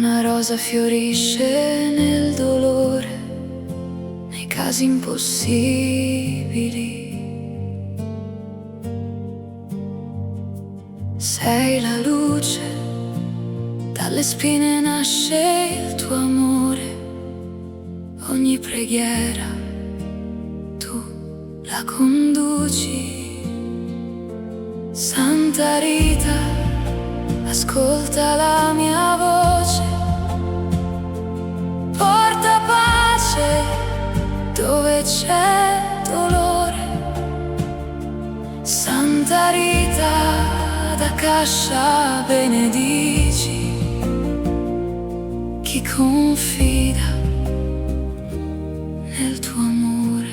Una rosa fiorisce nel dolore, nei casi impossibili. Sei la luce, dalle spine nasce il tuo amore. Ogni preghiera tu la conduci. Santa Rita, ascolta la mia voce, porta pace dove c'è dolore. Santa Rita, da Cascia benedici chi confida nel tuo amore.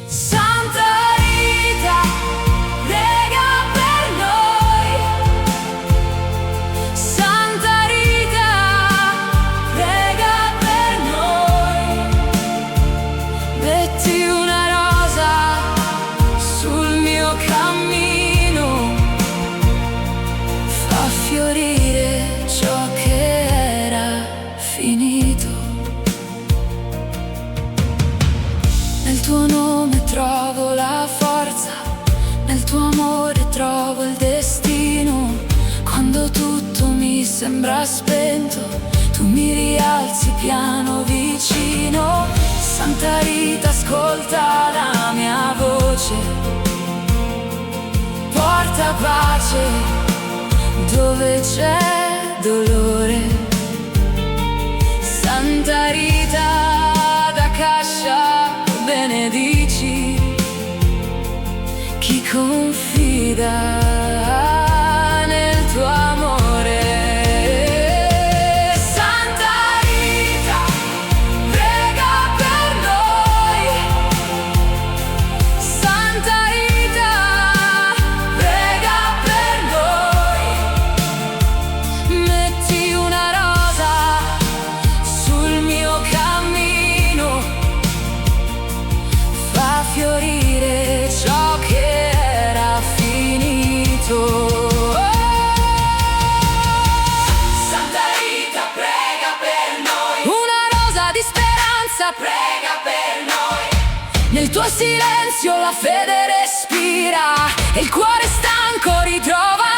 Santa Rita, prega per noi. Santa Rita, prega per noi. Metti una rosa sul mio cammino, fa fiorire ciò che era finito. Nel tuo nome trovo la forza, nel tuo amore trovo il destino. Quando tutto mi sembra spento, tu mi rialzi piano vicino. Santa Rita, ascolta la mia voce, porta pace dove c'è dolore. Santa Rita, da Cascia benedici chi confida nel tuo amore. Santa Rita, prega per noi. Santa Rita, prega per noi. Metti una rosa sul mio cammino, fa fiorire ciò che era finito. Santa Rita, prega per noi. Una rosa di speranza, prega per noi. Nel tuo silenzio la fede respira e il cuore stanco ritrova